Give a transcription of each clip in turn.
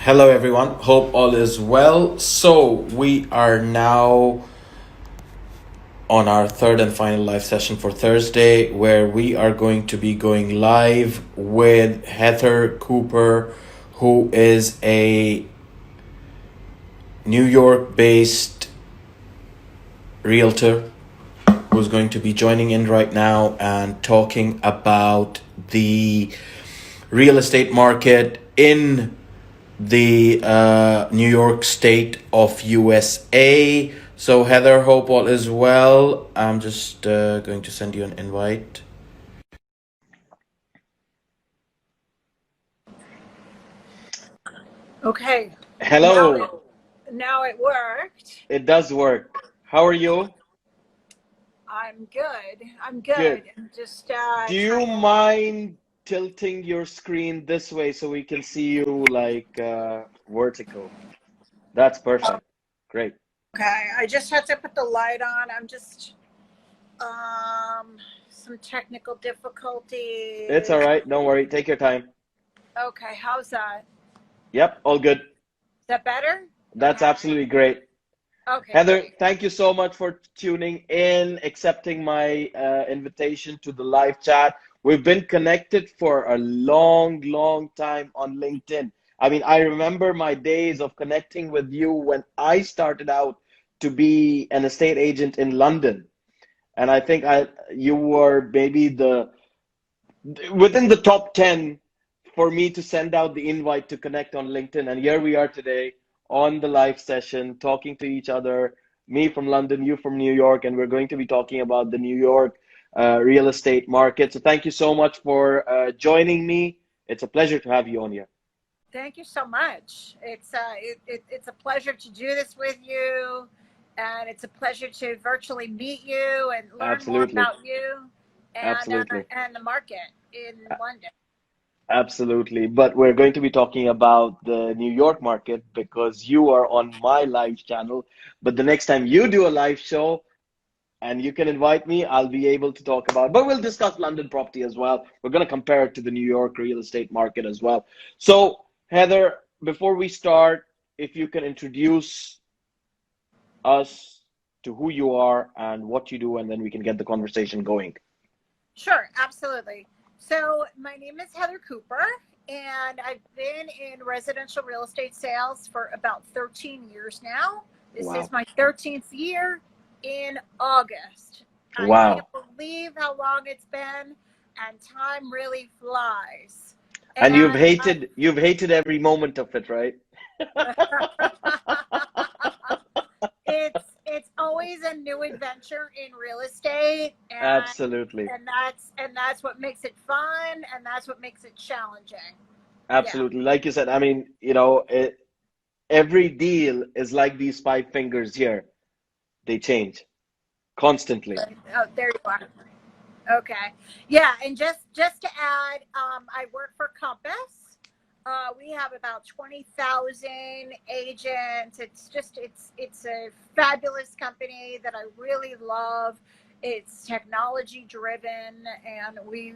Hello, everyone. Hope all is well. So, we are now on our third and final live session for Thursday, where we are going to be going live with Heather Cooper, who is a New York based realtor who's going to be joining in right now and talking about the real estate market in the New York state of USA. So, Heather, hope all is well. I'm just going to send you an invite. Okay, now it Hello. now it worked. It does work. How are you? I'm good. I'm Good. good. I'm just Do you trying to. mind tilting your screen this way so we can see you like vertical? That's perfect. Great. Okay, I just had to put the light on. I'm just um some technical It's all difficulties. right. Don't worry. Take your time. Okay, how's that? Yep, all good. Is that better? That's Okay. absolutely great. Okay, Heather, great. thank you so much for tuning in, accepting my invitation to the live chat. We've been connected for a long, long time on LinkedIn. I mean, I remember my days of connecting with you when I started out to be an estate agent in London. And I think you were maybe the within the top 10 for me to send out the invite to connect on LinkedIn. And here we are today on the live session, talking to each other, me from London, you from New York, and we're going to be talking about the New York real estate market. So thank you so much for joining me. It's a pleasure to have you on here. Thank you so much. It's a pleasure to do this with you, and it's a pleasure to virtually meet you and learn more Absolutely. about you Absolutely. and the market in London. Absolutely. But we're going to be talking about the New York market because you are on my live channel. But the next time you do a live show, and you can invite me, I'll be able to talk about, but we'll discuss London property as well. We're going to compare it to the New York real estate market as well. So, Heather, before we start, if you can introduce us to who you are and what you do, and then we can get the conversation going. Sure, absolutely. So, my name is Heather Cooper, and I've been in residential real estate sales for about 13 years now. This is Wow. my 13th year in August. I can't Wow. believe how long it's been, and time really flies. And And I you've hated every moment of it, right? it's always a new adventure in real estate, Absolutely. and that's what makes it fun, and that's what makes it challenging. Yeah. Absolutely. Like you said, I mean, every deal is like these five fingers here. They change constantly. Oh, there you are. Okay. Yeah, and just to add, I work for Compass. We have about 20,000 agents. It's a fabulous company that I really love. It's technology driven, and we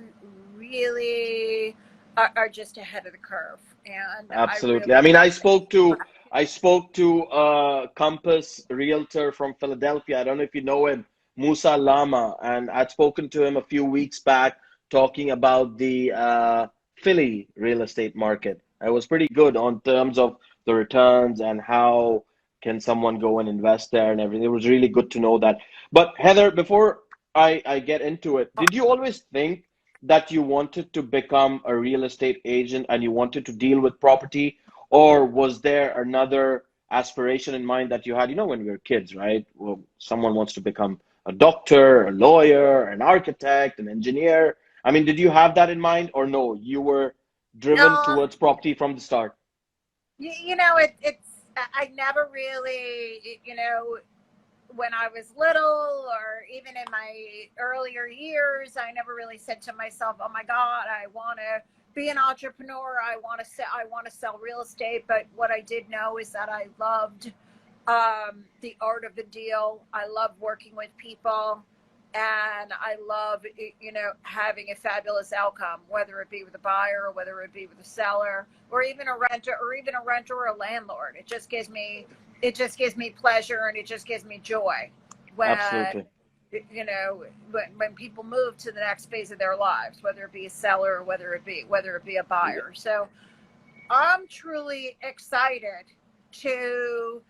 really are just ahead of the curve. And I Absolutely. I really mean, love it. I spoke to Compass realtor from Philadelphia. I don't know if you know him, Musa Lama, and I'd spoken to him a few weeks back talking about the Philly real estate market. It was pretty good on terms of the returns and how can someone go and invest there and everything. It was really good to know that. But Heather, before I get into it, did you always think that you wanted to become a real estate agent and you wanted to deal with property? Or was there another aspiration in mind that you had? You know, when we were kids, right? Well, someone wants to become a doctor, a lawyer, an architect, an engineer. I mean, did you have that in mind, or no? You were driven No, towards property from the start. I never really, when I was little or even in my earlier years, I never really said to myself, "Oh my God, I want to be an entrepreneur. I want to sell real estate." But what I did know is that I loved the art of the deal. I love working with people. and I love, having a fabulous outcome, whether it be with a buyer or whether it be with a seller or even a renter or a landlord. It just gives me pleasure, and it just gives me joy when Absolutely. when people move to the next phase of their lives, whether it be a seller or whether it be a buyer. So I'm truly excited to,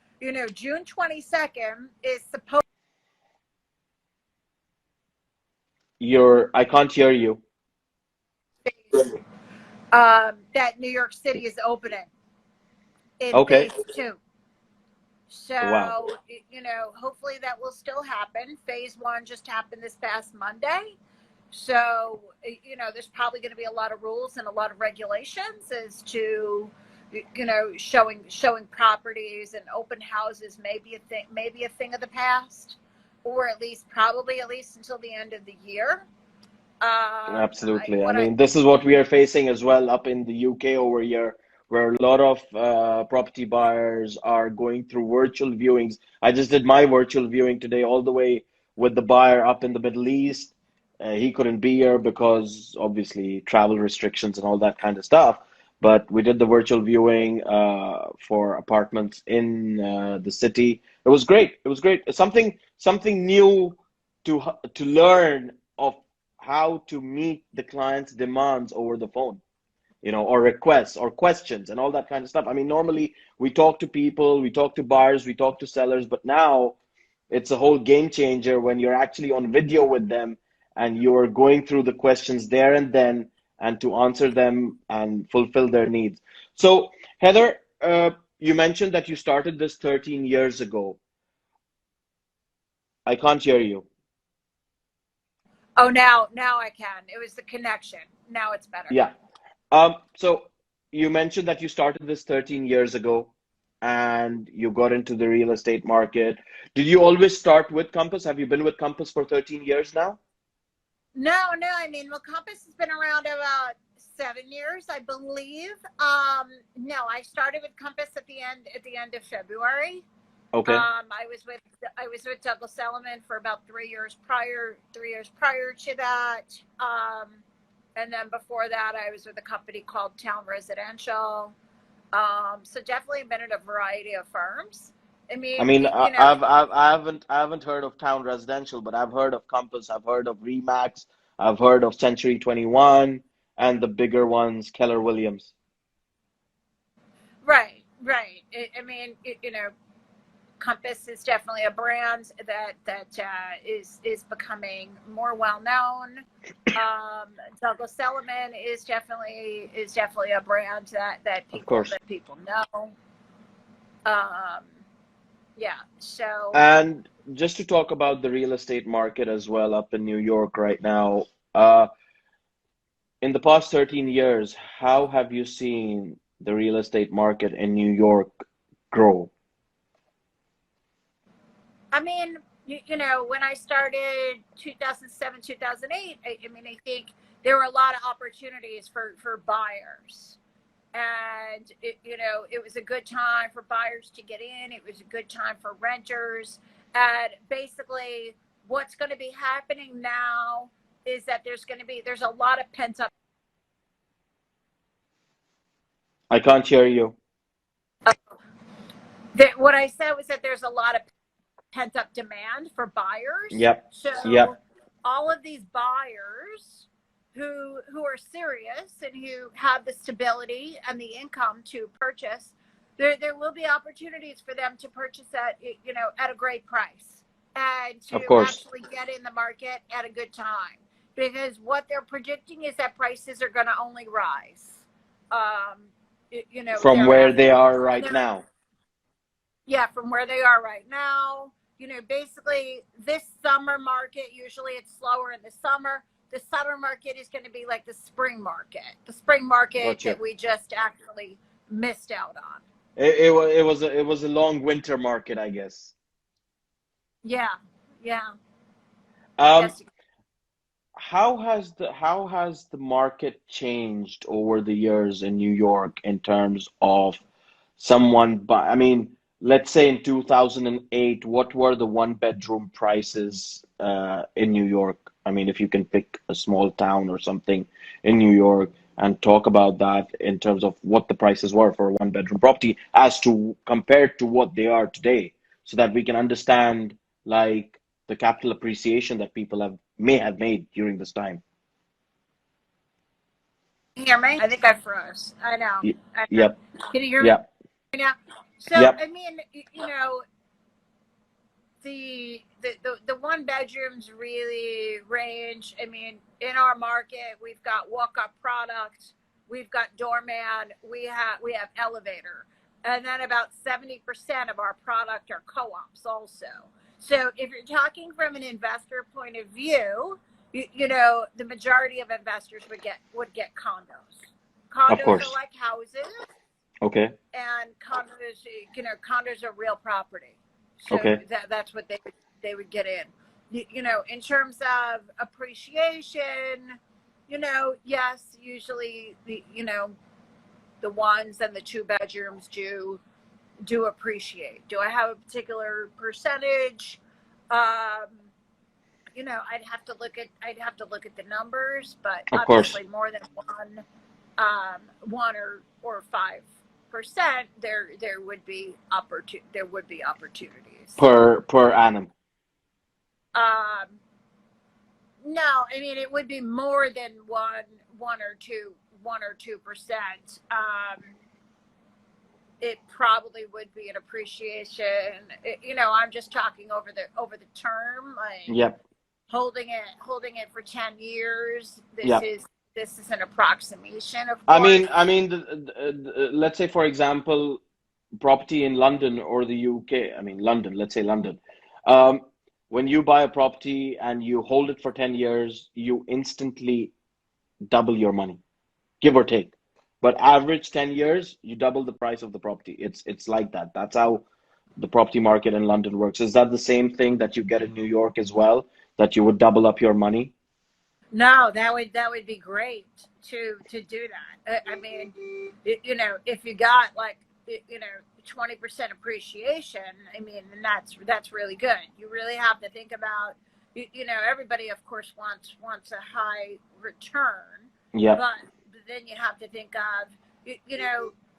June 22nd is supposed I can't hear you. that New York City is opening in Okay. phase 2. Wow. So, hopefully that will still happen. Phase 1 just happened this past Monday. So, there's probably going to be a lot of rules and a lot of regulations as to, showing properties, and open houses maybe a thing of the past, or probably at least until the end of the year. Absolutely. I What I mean, this is what we are facing as well up in the UK over here, where a lot of property buyers are going through virtual viewings. I just did my virtual viewing today, all the way with the buyer up in the Middle East. He couldn't be here because obviously travel restrictions and all that kind of stuff. But we did the virtual viewing for apartments in the city. It was great. It was great. Something new to learn of how to meet the client's demands over the phone, or requests or questions and all that kind of stuff. I mean, normally we talk to people, we talk to buyers, we talk to sellers, but now it's a whole game changer when you're actually on video with them and you're going through the questions there and then, and to answer them and fulfill their needs. So, Heather, you mentioned that you started this 13 years ago. I can't hear you. Oh, now I can. It was the connection. Now it's better. Yeah. So you mentioned that you started this 13 years ago and you got into the real estate market. Did you always start with Compass? Have you been with Compass for 13 years now? No, no. I mean, well, Compass has been around about 7 years, I believe. No, I started with Compass at the end of February. Okay, I was with Douglas Elliman for about 3 years prior. 3 years prior to that, and then before that, I was with a company called Town Residential. So definitely been at a variety of firms. I I mean, mean, I haven't heard of Town Residential, but I've heard of Compass, I've heard of Remax, I've heard of Century 21, and the bigger ones, Keller Williams. right, right. I mean, Compass is definitely a brand that is becoming more well known. Douglas Elliman is definitely a brand that Of people course. that people know. Um, yeah. So And just to talk about the real estate market as well up in New York right now, uh, in the past 13 years, how have you seen the real estate market in New York grow? I mean, when I started 2007, 2008, I think there were a lot of opportunities for buyers. And it was a good time for buyers to get in. It was a good time for renters. And basically, what's going to be happening now is that there's a lot of pent up. I can't hear you. That what I said was that there's a lot of pent up demand for buyers. Yep, So yep, all of these buyers who are serious and who have the stability and the income to purchase, there will be opportunities for them to purchase at a great price, and of to course. actually get in the market at a good time, because what they're predicting is that prices are going to only rise, um, From where they thereafter. are And right they're now. Yeah, from where they are right now. Basically, this summer market, usually it's slower in the summer. The summer market is going to be like the spring market Gotcha. that we just actually missed out on. It was a long winter market, I guess. Yeah, yeah, I Um, guess. how has the market changed over the years in New York in terms of someone buy? I mean, let's say in 2008, what were the one bedroom prices in New York? I mean, if you can pick a small town or something in New York and talk about that in terms of what the prices were for a one bedroom property as to compared to what they are today, so that we can understand like the capital appreciation that people have may have made during this time. Can you hear me? I think I froze. I know. Y- I know. Yep, Can you hear me yep, now? So, yep, I mean, the one bedrooms really range. I mean, in our market, we've got walk-up product, we've got doorman, we have elevator, and then about 70% of our product are co-ops also. So if you're talking from an investor point of view, the majority of investors would get condos. of Condos are course. like houses, Okay, and condos are real property. So okay, that's what they would get in. In terms of appreciation, yes, usually the ones and the two bedrooms do appreciate. Do I have a particular percentage? Um, I'd have to look at the numbers, but of course. obviously more than one or 5%, there would be opportunities. Per annum. Um, no, I mean it would be more than one or two percent. It probably would be an appreciation. I'm just talking over the term, like Yep, holding it for 10 years. This yep. is this is an approximation, of I course. mean, let's say, for example, property in London or the UK. I mean, London. Let's say London. Um, when you buy a property and you hold it for 10 years, you instantly double your money, give or take. But average 10 years, you double the price of the property. It's like that. That's how the property market in London works. Is that the same thing that you get in New York as well, that you would double up your money? No, that would be great to do that. I mean, if you got like 20% appreciation, I mean, then that's really good. You really have to think about, everybody of course wants a high return, Yeah, but then you have to think of,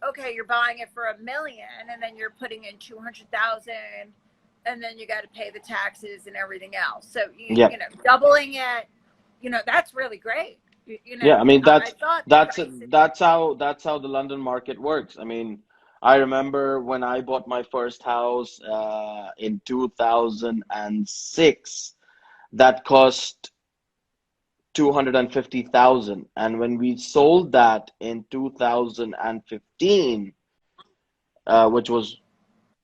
okay, you're buying it for $1 million, and then you're putting in 200,000, and then you got to pay the taxes and everything else. So yeah. doubling it, that's really great. Yeah, I mean I thought the prices. that's how the London market works. I mean, I remember when I bought my first house in 2006, that cost 250,000, and when we sold that in 2015, which was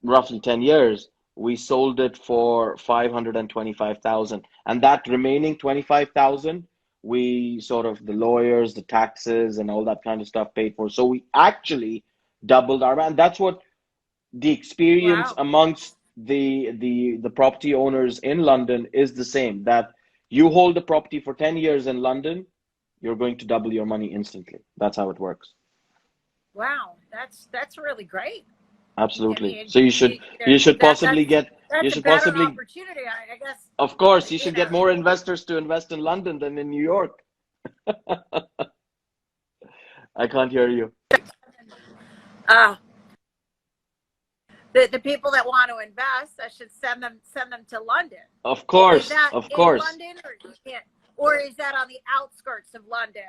roughly 10 years, we sold it for 525,000. And that remaining 25,000, we sort of the lawyers, the taxes, and all that kind of stuff paid for. So we actually doubled our, and that's what the experience Wow. amongst the property owners in London is the same, that you hold the property for 10 years in London, you're going to double your money instantly. That's how it works. Wow, that's really great. I Absolutely. mean, So you should that possibly that's get you that's a should better possibly opportunity, I guess. of course you You should get know, more investors to invest in London than in New York. I can't hear you. uh, the people that want to invest, I should send them to London. Is that Of in course. London, or you can't, or is that on the outskirts of London,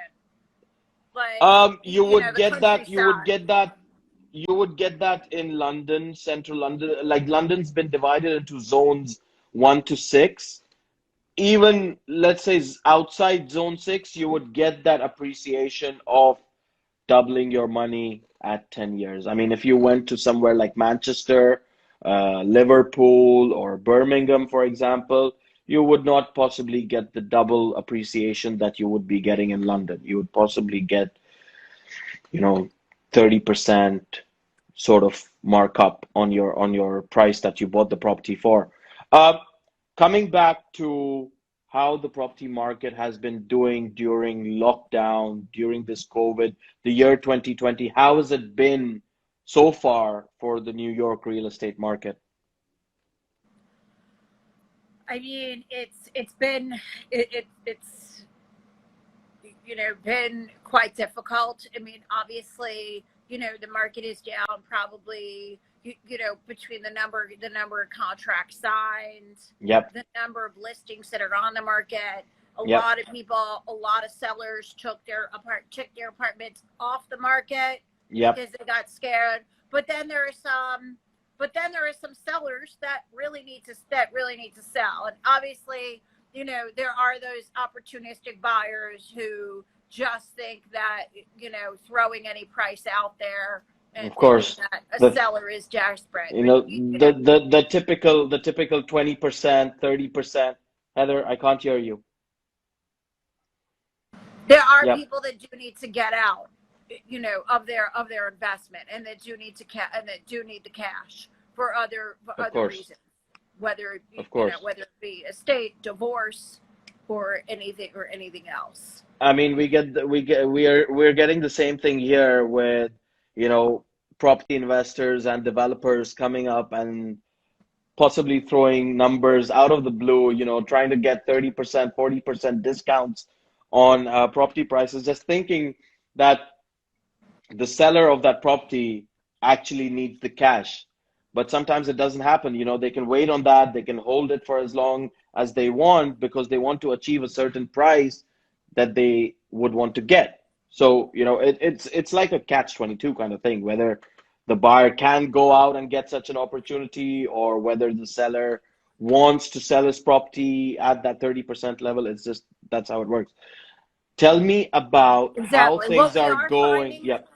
like You would the get that, countryside? you would get that in London, central London. Like London's been divided into zones 1 to 6. Even let's say outside zone 6, you would get that appreciation of doubling your money at 10 years. I mean, if you went to somewhere like Manchester, Liverpool, or Birmingham, for example, you would not possibly get the double appreciation that you would be getting in London. You would possibly get, you know, 30% sort of markup on your price that you bought the property for. Uh, Coming back to how the property market has been doing during lockdown, during this COVID, the year 2020, how has it been so far for the New York real estate market? I mean, it's been quite difficult. I mean, obviously, the market is down probably, between the number of contracts signed, Yep, the number of listings that are on the market. A yep, lot of people, a lot of sellers took their apartments off the market yep. because they got scared. But then there are some, sellers that really need to sell. And obviously, there are those opportunistic buyers who just think that, throwing any price out there and Of thinking course. that a The seller is desperate. you But, know the typical 20%, 30%. Heather, I can't hear you. there are Yep, people that do need to get out, of their investment, and that do need the cash for of other course, reasons, whether, of course. whether it be estate, divorce, or anything else. I mean, we're getting the same thing here with, you know, property investors and developers coming up and possibly throwing numbers out of the blue, trying to get 30%, 40% discounts on property prices, just thinking that the seller of that property actually needs the cash. But sometimes it doesn't happen. They can wait on that, they can hold it for as long as they want because they want to achieve a certain price that they would want to get. So, it's like a catch-22 kind of thing, whether the buyer can go out and get such an opportunity or whether the seller wants to sell his property at that 30% level. It's just that's how it works. Tell me about how Exactly. things What we are are going. finding, Yep.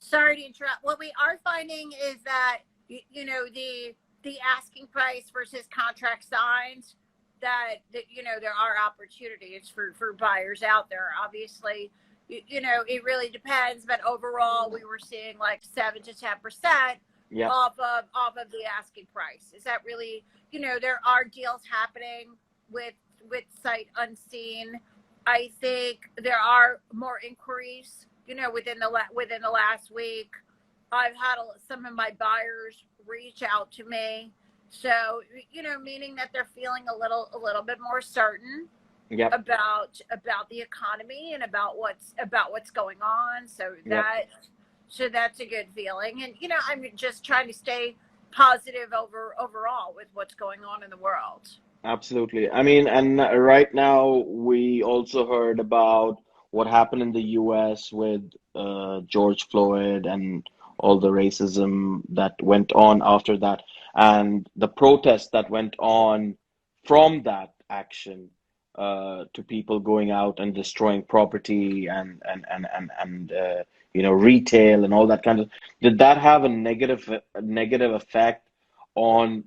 sorry to interrupt. What we are finding is that, the asking price versus contract signs, that there are opportunities for buyers out there. Obviously, it really depends, but overall we were seeing like 7 to 10% Yep. off of the asking price. Is that really, there are deals happening with sight unseen. I think there are more inquiries, within the last week. I've had some of my buyers reach out to me, so, meaning that they're feeling a little bit more certain Yep. about the economy and about what's going on. Yep. So that's a good feeling. And, I'm just trying to stay positive overall with what's going on in the world. Absolutely. I mean, and right now we also heard about what happened in the US with George Floyd and all the racism that went on after that, and the protests that went on from that action, to people going out and destroying property and retail and all that kind of. Did that have a negative effect on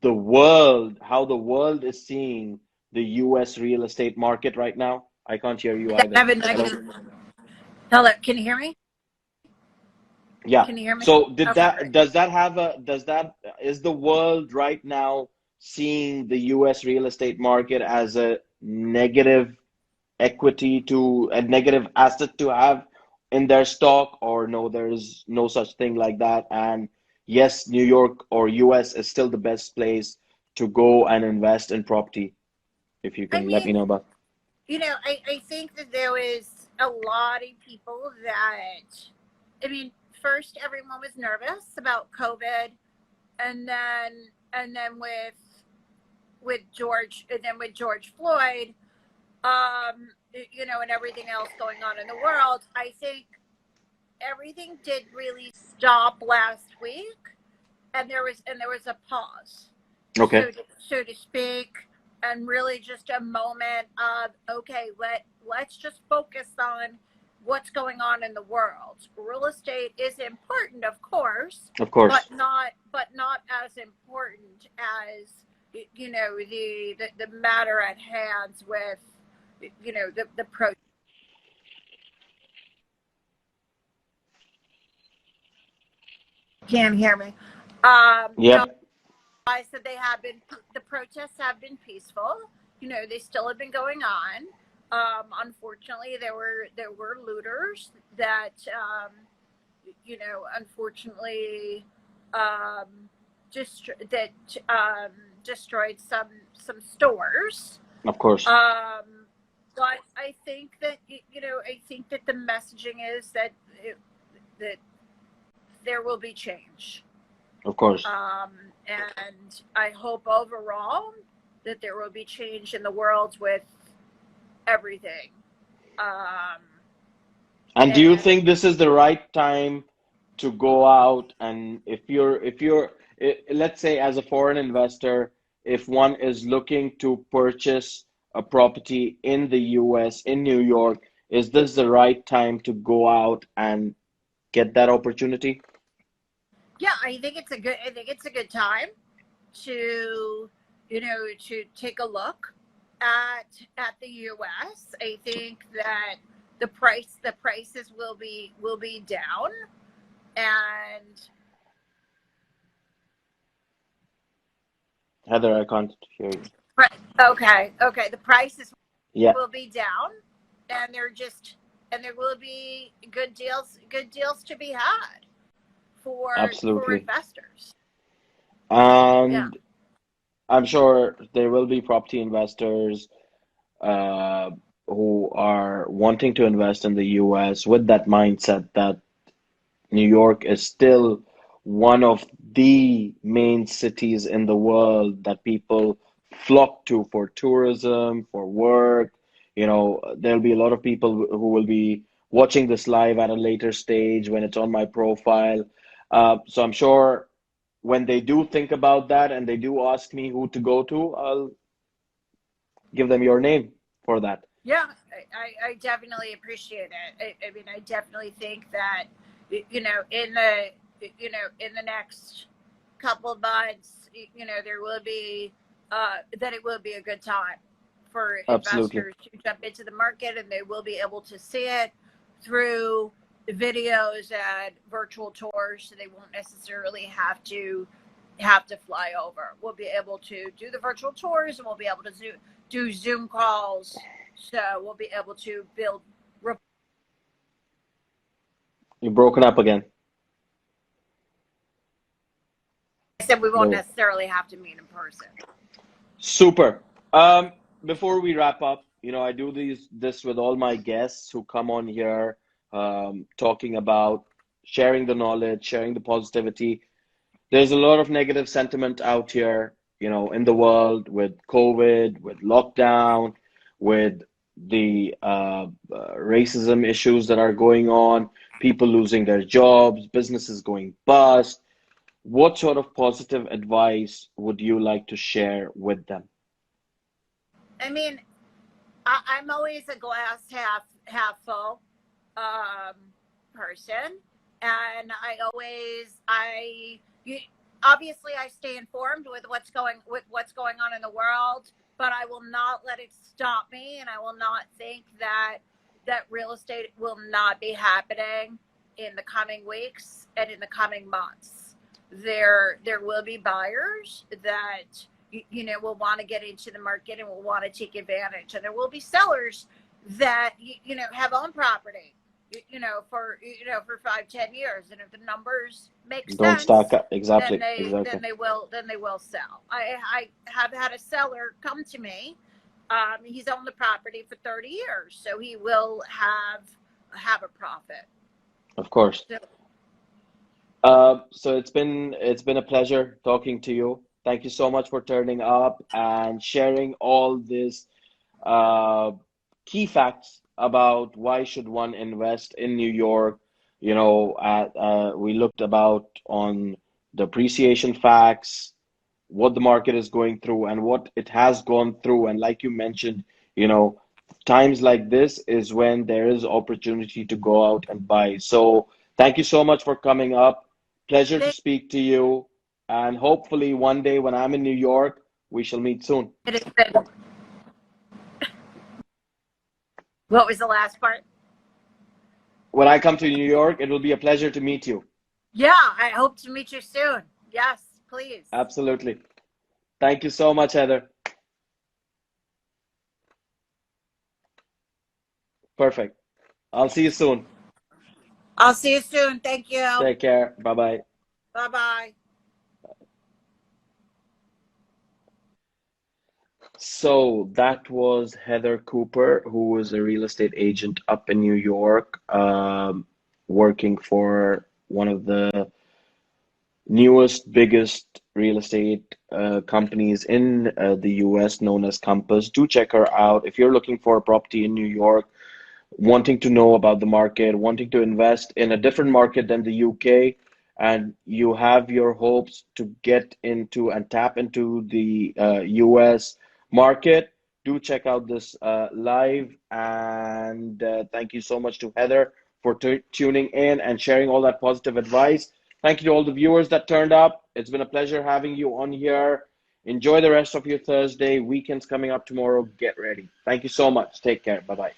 the world, how the world is seeing the US real estate market right now? I can't hear you either. Have a Hello? negative. Hello, can you hear me? Yeah. Can you hear me? So did Okay, that great. does that have a does that is the world right now seeing the US real estate market as a negative equity to a negative asset to have in their stock, or no, there's no such thing like that? And yes, New York or US is still the best place to go and invest in property, if you I can let me mean, know about. I think that there was a lot of people that, I mean, first everyone was nervous about COVID, and then with George Floyd, and everything else going on in the world. I think everything did really stop last week, and there was a pause, Okay, so to speak, and really just a moment of, okay, let's just focus on what's going on in the world. Real estate is important, of course, of but course. not as important as, the matter at hand with, the pro. Can't hear me. No, Yep, I said the protests have been peaceful. They still have been going on. Unfortunately, there were looters that, unfortunately, um, that destroyed some stores. Of course. But I think that I think that the messaging is that that there will be change. Of course. And I hope overall that there will be change in the world with everything. And do you And think this is the right time to go out and let's say as a foreign investor, if one is looking to purchase a property in the US, in New York, is this the right time to go out and get that opportunity? yeah, I think it's a good time to to take a look at the US. I think that the prices will be down, and Heather, I can't hear you. okay, the prices Yeah, will be down, and there will be good deals to be had for absolutely. investors. Yeah. And I'm sure there will be property investors uh, who are wanting to invest in the US with that mindset that New York is still one of the main cities in the world that people flock to for tourism, for work. There'll be a lot of people who will be watching this live at a later stage when it's on my profile. So I'm sure when they do think about that and they do ask me who to go to, I'll give them your name for that. Yeah, I definitely appreciate it. I mean, I definitely think that in in the next couple of months, there will be that it will be a good time for Absolutely. investors to jump into the market, and they will be able to see it through videos and virtual tours, so they won't necessarily have to fly over. We'll be able to do the virtual tours, and we'll be able to do Zoom calls. So we'll be able to build. You're broken up again. I said we won't No. necessarily have to meet in person. Super. Before we wrap up, I do this with all my guests who come on here, talking about sharing the knowledge, sharing the positivity. There's a lot of negative sentiment out here, in the world with COVID, with lockdown, with the racism issues that are going on, people losing their jobs, businesses going bust. What sort of positive advice would you like to share with them? I mean, I'm always a glass half full um, person, and you, obviously I stay informed with what's going on in the world, but I will not let it stop me, and I will not think that real estate will not be happening in the coming weeks and in the coming months. There will be buyers that will want to get into the market and will want to take advantage, and there will be sellers that have owned property for 5-10 years, and if the numbers make Don't stack sense, up. Exactly. then Exactly. they will sell. I have had a seller come to me. He's owned the property for 30 years, so he will have a profit. Of course. So, So it's been a pleasure talking to you. Thank you so much for turning up and sharing all these uh, key facts about why should one invest in New York. We looked about on the appreciation facts, what the market is going through and what it has gone through. And like you mentioned, you know, times like this is when there is opportunity to go out and buy. So thank you so much for coming up. Pleasure to it speak to you. And hopefully one day when I'm in New York, we shall meet soon. has been. What was the last part? When I come to New York, it will be a pleasure to meet you. Yeah, I hope to meet you soon. Yes, please. Absolutely. Thank you so much, Heather. Perfect. I'll see you soon. I'll see you soon. Thank you. Take care. Bye-bye. Bye-bye. So that was Heather Cooper, who was a real estate agent up in New York, working for one of the newest, biggest real estate companies in the US known as Compass. Do check her out. If you're looking for a property in New York, wanting to know about the market, wanting to invest in a different market than the UK, and you have your hopes to get into and tap into the US market, do check out this live. And thank you so much to Heather for tuning in and sharing all that positive advice. Thank you to all the viewers that turned up. It's been a pleasure having you on here. Enjoy the rest of your Thursday. Weekend's coming up tomorrow. Get ready. Thank you so much. Take care. Bye bye.